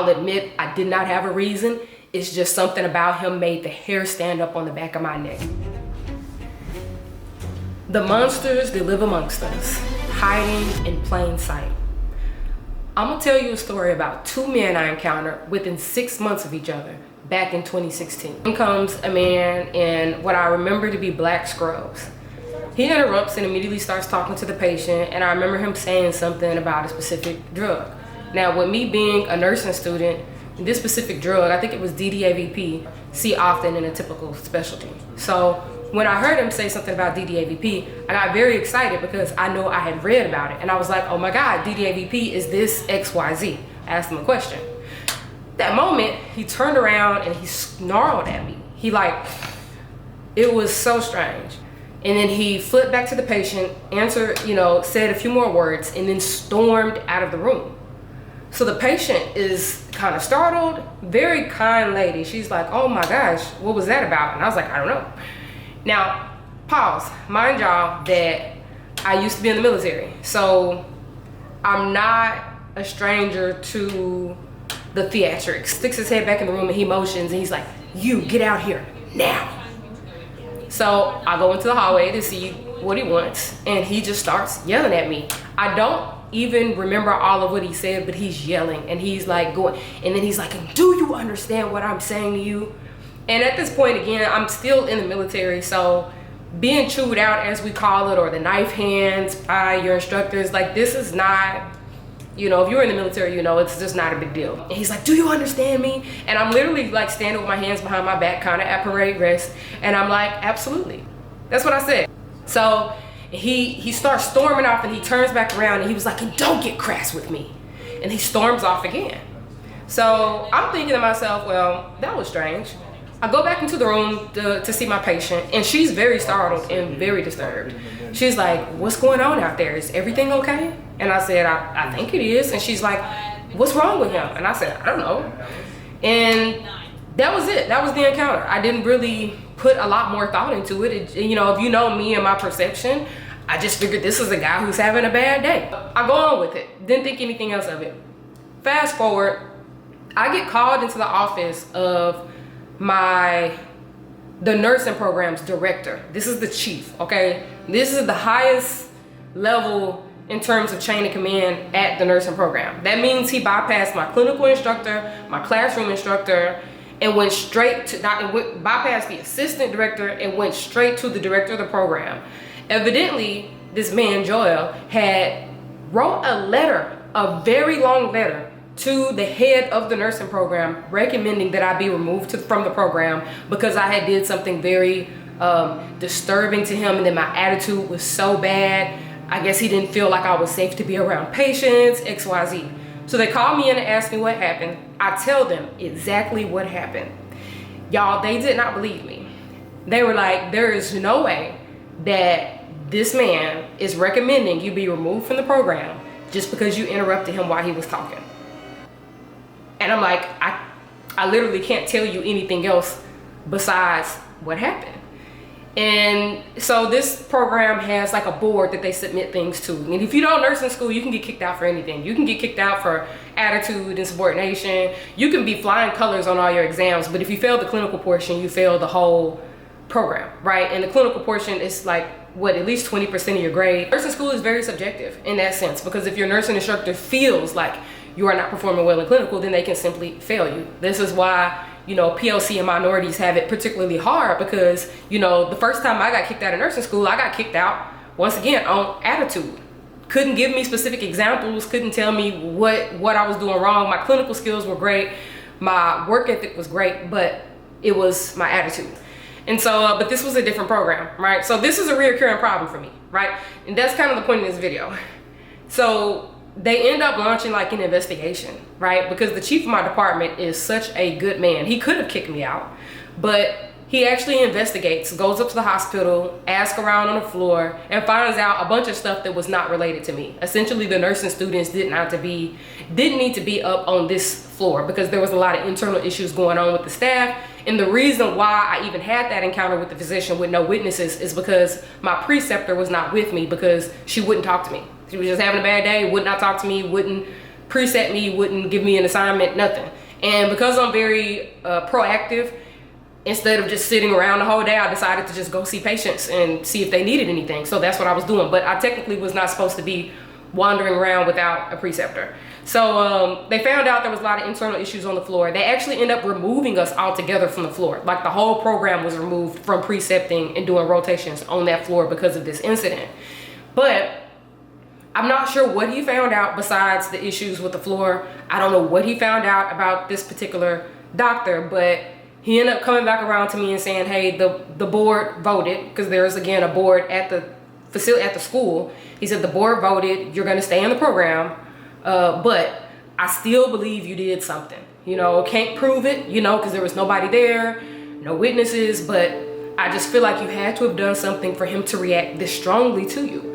I'll admit I did not have a reason. It's just something about him made the hair stand up on the back of my neck. The monsters that live amongst us, hiding in plain sight. I'm gonna tell you a story about two men I encountered within 6 months of each other back in 2016. In comes a man in what I remember to be black scrubs. He interrupts and immediately starts talking to the patient, and I remember him saying something about a specific drug. Now, with me being a nursing student, this specific drug, I think it was DDAVP, see often in a typical specialty. So when I heard him say something about DDAVP, I got very excited because I know I had read about it. And I was like, oh my God, DDAVP is this XYZ. I asked him a question. That moment, he turned around and he snarled at me. It was so strange. And then he flipped back to the patient, answered, said a few more words, and then stormed out of the room. So the patient is kind of startled, very kind lady. She's like, oh my gosh, what was that about? And I was like, I don't know. Now, pause. Mind y'all that I used to be in the military. So I'm not a stranger to the theatrics. Sticks his head back in the room and he motions and he's like, you get out here now. So I go into the hallway to see what he wants and he just starts yelling at me. I don't even remember all of what he said, but he's yelling and he's like going, and then he's like, do you understand what I'm saying to you? And at this point, again, I'm still in the military, so being chewed out, as we call it, or the knife hands by your instructors, like, this is not, if you're in the military, it's just not a big deal. And he's like, do you understand me? And I'm literally like standing with my hands behind my back, kind of at parade rest, and I'm like, absolutely. That's what I said. So he starts storming off and he turns back around and he was like, and don't get crass with me. And he storms off again. So I'm thinking to myself, well, that was strange. I go back into the room to see my patient and she's very startled and very disturbed. She's like, what's going on out there? Is everything okay? And I said, I think it is. And she's like, what's wrong with him? And I said, I don't know. And that was it. That was the encounter. I didn't really put a lot more thought into it. If you know me and my perception, I just figured this is a guy who's having a bad day. I go on with it. Didn't think anything else of it. Fast forward, I get called into the office of the nursing program's director. This is the chief, okay? This is the highest level in terms of chain of command at the nursing program. That means he bypassed my clinical instructor, my classroom instructor, and went straight to, bypassed the assistant director and went straight to the director of the program. Evidently, this man, Joel, wrote a letter, a very long letter, to the head of the nursing program recommending that I be removed from the program because I had did something very disturbing to him and then my attitude was so bad. I guess he didn't feel like I was safe to be around patients, XYZ. So they called me in and asked me what happened. I tell them exactly what happened. Y'all, they did not believe me. They were like, there is no way that this man is recommending you be removed from the program just because you interrupted him while he was talking. And I'm like, I literally can't tell you anything else besides what happened. And so this program has like a board that they submit things to. And if you don't nurse in school, you can get kicked out for anything. You can get kicked out for attitude, insubordination. You can be flying colors on all your exams, but if you fail the clinical portion, you fail the whole program, right? And the clinical portion is like, at least 20% of your grade. Nursing school is very subjective in that sense, because if your nursing instructor feels like you are not performing well in clinical, then they can simply fail you. This is why, PLC and minorities have it particularly hard because, the first time I got kicked out of nursing school, I got kicked out, once again, on attitude. Couldn't give me specific examples, couldn't tell me what I was doing wrong. My clinical skills were great, my work ethic was great, but it was my attitude. And so, but this was a different program, right? So this is a reoccurring problem for me, right? And that's kind of the point of this video. So they end up launching like an investigation, right? Because the chief of my department is such a good man. He could have kicked me out, but he actually investigates, goes up to the hospital, asks around on the floor, and finds out a bunch of stuff that was not related to me. Essentially, the nursing students didn't need to be up on this floor because there was a lot of internal issues going on with the staff. And the reason why I even had that encounter with the physician with no witnesses is because my preceptor was not with me because she wouldn't talk to me. She was just having a bad day, would not talk to me, wouldn't preset me, wouldn't give me an assignment, nothing. And because I'm very proactive, instead of just sitting around the whole day, I decided to just go see patients and see if they needed anything. So that's what I was doing. But I technically was not supposed to be wandering around without a preceptor. So they found out there was a lot of internal issues on the floor. They actually ended up removing us altogether from the floor. Like the whole program was removed from precepting and doing rotations on that floor because of this incident. But I'm not sure what he found out besides the issues with the floor. I don't know what he found out about this particular doctor, but he ended up coming back around to me and saying, hey, the board voted, because there's again a board at the facility, at the school. He said the board voted, you're gonna stay in the program, but I still believe you did something. You know, can't prove it, you know, because there was nobody there, no witnesses, but I just feel like you had to have done something for him to react this strongly to you.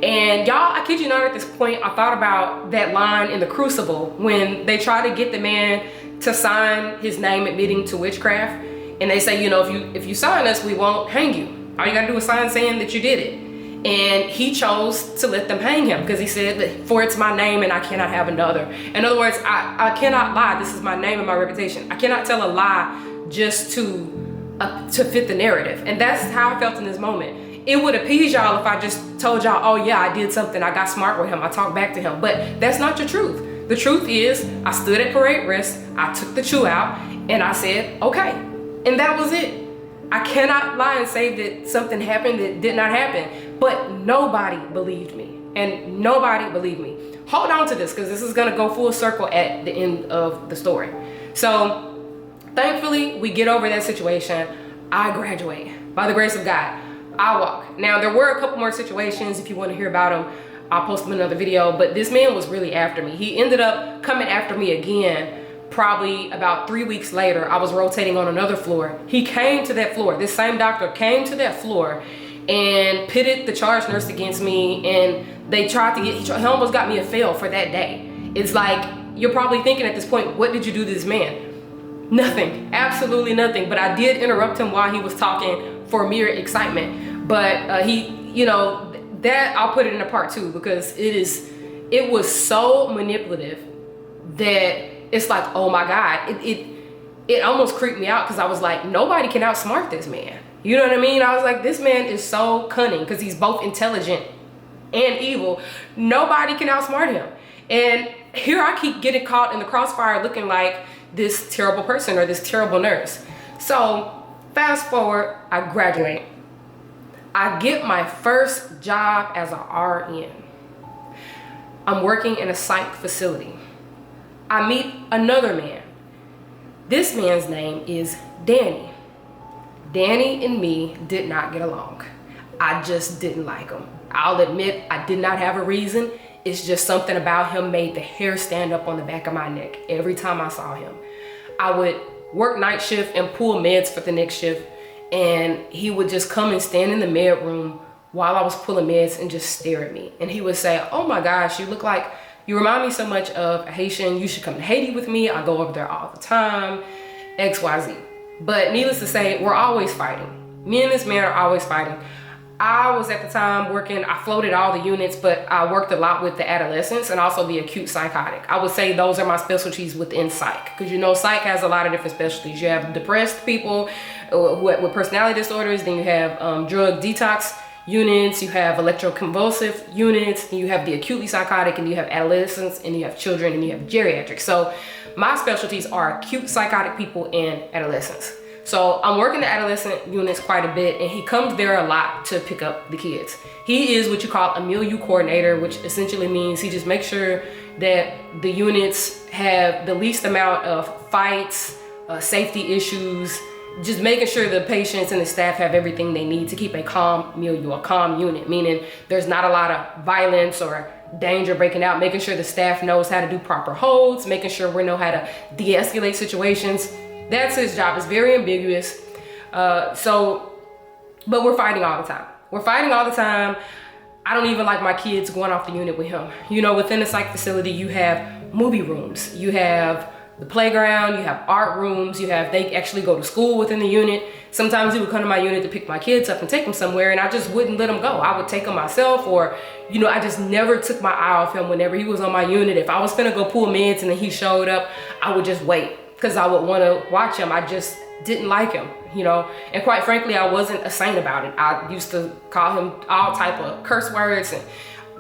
And y'all, I kid you not, at this point, I thought about that line in The Crucible when they try to get the man to sign his name admitting to witchcraft, and they say, you know, if you sign us, we won't hang you. All you gotta do is sign saying that you did it. And he chose to let them hang him because he said that, for it's my name and I cannot have another. In other words, I cannot lie. This is my name and my reputation. I cannot tell a lie just to fit the narrative. And that's how I felt in this moment. It would appease y'all if I just told y'all, oh yeah, I did something, I got smart with him, I talked back to him. But that's not the truth. The truth is, I stood at parade rest, I took the chew out, and I said, okay. And that was it. I cannot lie and say that something happened that did not happen. But nobody believed me. And nobody believed me. Hold on to this, because this is going to go full circle at the end of the story. So, thankfully, we get over that situation. I graduate. By the grace of God, I walk. Now, there were a couple more situations. If you want to hear about them, I'll post them in another video. But this man was really after me. He ended up coming after me again. Probably about 3 weeks later, I was rotating on another floor. He came to that floor. This same doctor came to that floor and pitted the charge nurse against me, and they tried to he almost got me a fail for that day. It's like, you're probably thinking at this point, what did you do to this man? Nothing, absolutely nothing. But I did interrupt him while he was talking for mere excitement. But he, you know, that I'll put it in a part 2, because it was so manipulative that it's like, oh my God, it almost creeped me out, because I was like, nobody can outsmart this man. You know what I mean? I was like, this man is so cunning, because he's both intelligent and evil. Nobody can outsmart him. And here I keep getting caught in the crossfire looking like this terrible person or this terrible nurse. So fast forward, I graduate. I get my first job as an RN. I'm working in a psych facility. I meet another man. This man's name is Danny. Danny and me did not get along. I just didn't like him. I'll admit I did not have a reason. It's just something about him made the hair stand up on the back of my neck every time I saw him. I would work night shift and pull meds for the next shift, and he would just come and stand in the med room while I was pulling meds and just stare at me. And he would say, oh my gosh, you remind me so much of a Haitian. You should come to Haiti with me. I go over there all the time, XYZ. But needless to say, we're always fighting. Me and this man are always fighting. I was at the time working, I floated all the units, but I worked a lot with the adolescents and also the acute psychotic. I would say those are my specialties within psych, because you know, psych has a lot of different specialties. You have depressed people with personality disorders, then you have drug detox units, you have electroconvulsive units, and you have the acutely psychotic, and you have adolescents, and you have children, and you have geriatrics. So my specialties are acute psychotic people and adolescents. So I'm working the adolescent units quite a bit, and he comes there a lot to pick up the kids. He is what you call a milieu coordinator, which essentially means he just makes sure that the units have the least amount of fights, safety issues, just making sure the patients and the staff have everything they need to keep a calm milieu, a calm unit, meaning there's not a lot of violence or danger breaking out, making sure the staff knows how to do proper holds, making sure we know how to de-escalate situations. That's his job. It's very ambiguous. But we're fighting all the time. We're fighting all the time. I don't even like my kids going off the unit with him. You know, within the psych facility, you have movie rooms. You have the playground, you have art rooms, they actually go to school within the unit. Sometimes he would come to my unit to pick my kids up and take them somewhere, and I just wouldn't let them go. I would take them myself, or, you know, I just never took my eye off him whenever he was on my unit. If I was finna go pull meds and then he showed up, I would just wait because I would want to watch him. I just didn't like him, you know, and quite frankly, I wasn't a saint about it. I used to call him all type of curse words and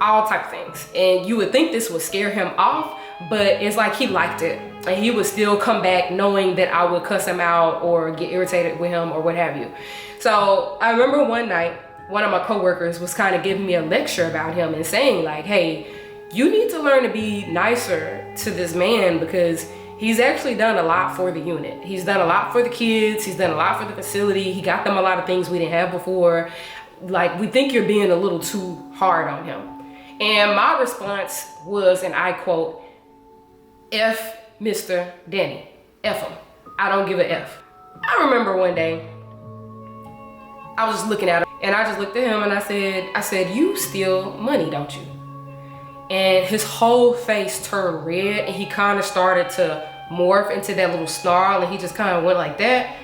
all type of things. And you would think this would scare him off, but it's like he liked it. And he would still come back knowing that I would cuss him out or get irritated with him or what have you. So I remember one night, one of my coworkers was kind of giving me a lecture about him and saying like, hey, you need to learn to be nicer to this man because he's actually done a lot for the unit. He's done a lot for the kids. He's done a lot for the facility. He got them a lot of things we didn't have before. Like, we think you're being a little too hard on him. And my response was, and I quote, F Mr. Danny, F him. I don't give a F. I remember one day, I was just looking at him and I just looked at him and I said, you steal money, don't you? And his whole face turned red and he kind of started to morph into that little snarl, and he just kind of went like that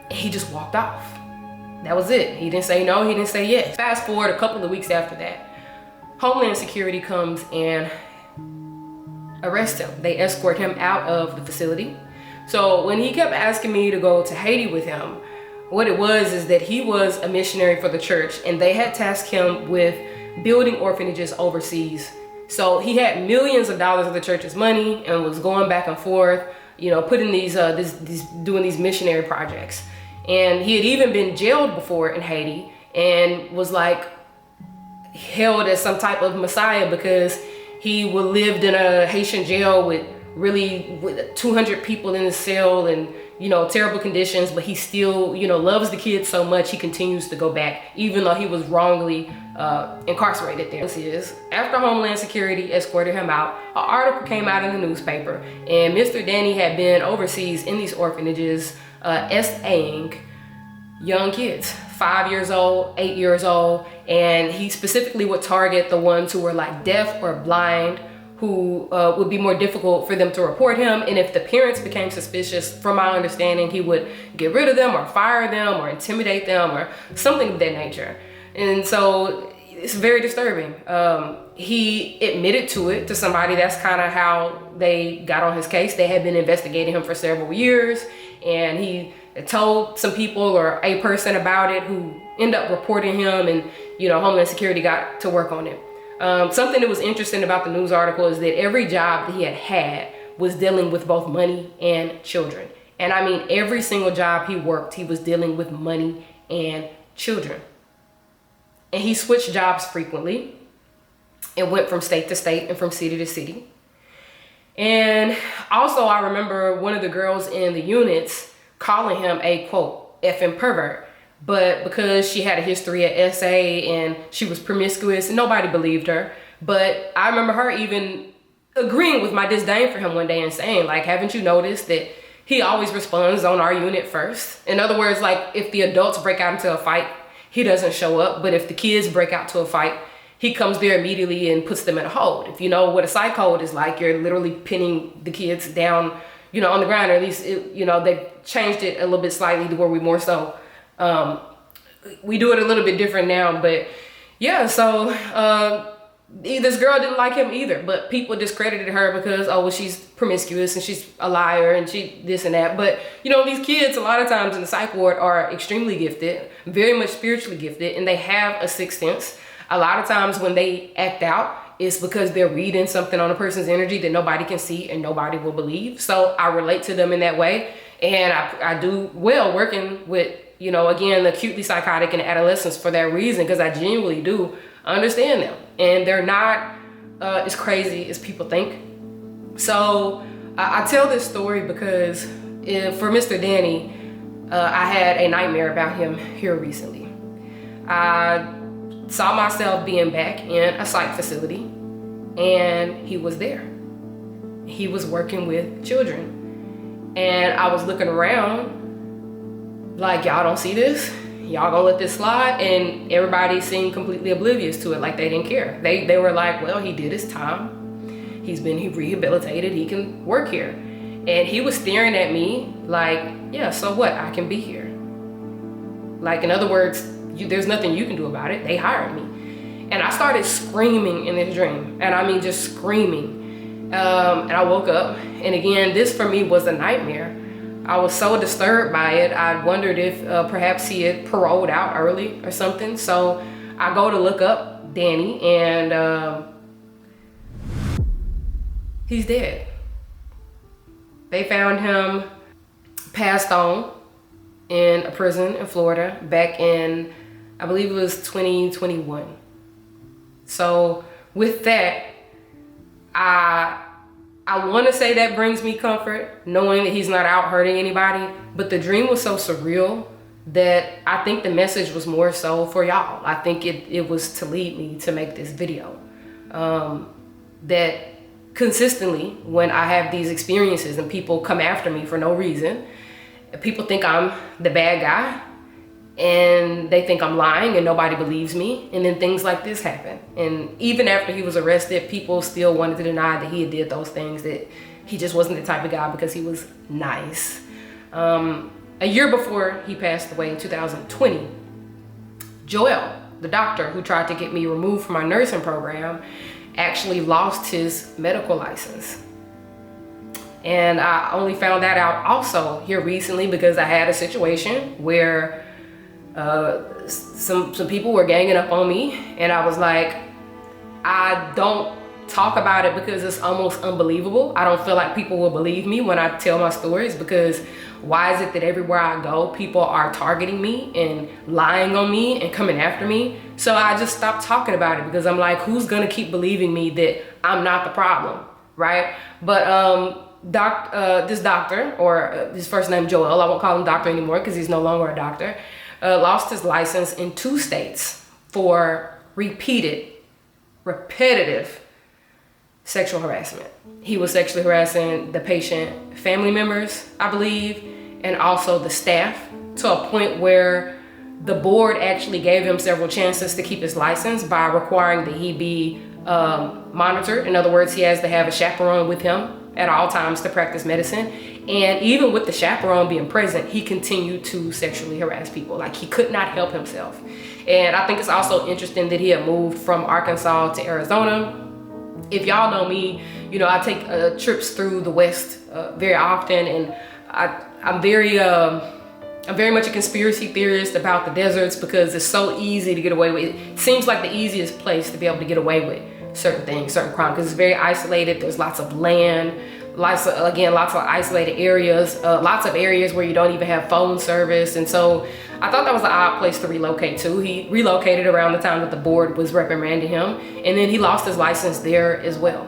and he just walked off. That was it. He didn't say no, he didn't say yes. Fast forward a couple of weeks after that, Homeland Security comes and arrests him. They escort him out of the facility. So when he kept asking me to go to Haiti with him, what it was is that he was a missionary for the church and they had tasked him with building orphanages overseas. So he had millions of dollars of the church's money and was going back and forth, you know, putting doing these missionary projects. And he had even been jailed before in Haiti and was like held as some type of messiah because he lived in a Haitian jail with 200 people in the cell and, you know, terrible conditions, but he still, you know, loves the kids so much he continues to go back even though he was wrongly incarcerated there. This is after Homeland Security escorted him out, an article came out in the newspaper, and Mr. Danny had been overseas in these orphanages SAing young kids, 5 years old, 8 years old, and he specifically would target the ones who were like deaf or blind, who would be more difficult for them to report him. And if the parents became suspicious, from my understanding, he would get rid of them or fire them or intimidate them or something of that nature. And so it's very disturbing. He admitted to it to somebody. That's kind of how they got on his case. They had been investigating him for several years, and he told some people or a person about it who ended up reporting him, and, you know, Homeland Security got to work on it. Something that was interesting about the news article is that every job that he had was dealing with both money and children. And I mean, every single job he worked, he was dealing with money and children. And he switched jobs frequently and went from state to state and from city to city. And also I remember one of the girls in the units calling him a quote, effing pervert. But because she had a history at SA and she was promiscuous, nobody believed her. But I remember her even agreeing with my disdain for him one day and saying, like, haven't you noticed that he always responds on our unit first? In other words, like, if the adults break out into a fight, he doesn't show up. But if the kids break out to a fight, he comes there immediately and puts them in a hold. If you know what a psych hold is like, you're literally pinning the kids down, you know, on the ground, or at least, you know, they've changed it a little bit slightly to where we more so, we do it a little bit different now. But yeah, so this girl didn't like him either, but people discredited her because, oh, well, she's promiscuous and she's a liar and she this and that. But, you know, these kids a lot of times in the psych ward are extremely gifted, very much spiritually gifted, and they have a sixth sense. A lot of times when they act out, it's because they're reading something on a person's energy that nobody can see and nobody will believe. So I relate to them in that way. And I do well working with, you know, again, the acutely psychotic and adolescents for that reason, because I genuinely do understand them. And they're not as crazy as people think. So I tell this story because for Mr. Danny, I had a nightmare about him here recently. I saw myself being back in a psych facility, and he was there. He was working with children, and I was looking around like, y'all don't see this? Y'all gonna let this slide? And everybody seemed completely oblivious to it, like they didn't care. They were like, well, he did his time. He's been rehabilitated, he can work here. And he was staring at me like, yeah, so what? I can be here. Like, in other words, there's nothing you can do about it. They hired me. And I started screaming in this dream. And I mean, just screaming. And I woke up. And again, this for me was a nightmare. I was so disturbed by it. I wondered if perhaps he had paroled out early or something. So I go to look up Danny, and he's dead. They found him passed on in a prison in Florida back in, I believe it was 2021. So with that, I want to say that brings me comfort, knowing that he's not out hurting anybody. But the dream was so surreal that I think the message was more so for y'all. I think it was to lead me to make this video. That consistently, when I have these experiences and people come after me for no reason, people think I'm the bad guy, and they think I'm lying and nobody believes me. And then things like this happen. And even after he was arrested, people still wanted to deny that he did those things, that he just wasn't the type of guy because he was nice. A year before he passed away in 2020, Joel, the doctor who tried to get me removed from my nursing program, actually lost his medical license. And I only found that out also here recently because I had a situation where some people were ganging up on me, and I was like, I don't talk about it because it's almost unbelievable. I don't feel like people will believe me when I tell my stories, because why is it that everywhere I go, people are targeting me and lying on me and coming after me? So I just stopped talking about it because I'm like, who's gonna keep believing me that I'm not the problem, right? But this doctor, or his first name Joel, I won't call him doctor anymore because he's no longer a doctor, lost his license in 2 states for repetitive sexual harassment. He was sexually harassing the patient family members, I believe, and also the staff, to a point where the board actually gave him several chances to keep his license by requiring that he be monitored. In other words, he has to have a chaperone with him at all times to practice medicine. And even with the chaperone being present, he continued to sexually harass people. Like, he could not help himself. And I think it's also interesting that he had moved from Arkansas to Arizona. If y'all know me, you know, I take trips through the West very often, and I'm very much a conspiracy theorist about the deserts because it's so easy to get away with. It seems like the easiest place to be able to get away with certain things, certain crimes, because it's very isolated. There's lots of land, lots of isolated areas, lots of areas where you don't even have phone service. And so I thought that was an odd place to relocate to. He relocated around the time that the board was reprimanding him, and then he lost his license there as well.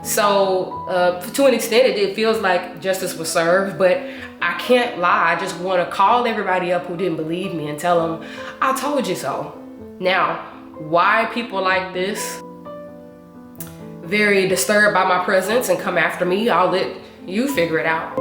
So to an extent, it feels like justice was served, but I can't lie. I just want to call everybody up who didn't believe me and tell them, I told you so. Now, why people like this, very disturbed by my presence and come after me, I'll let you figure it out.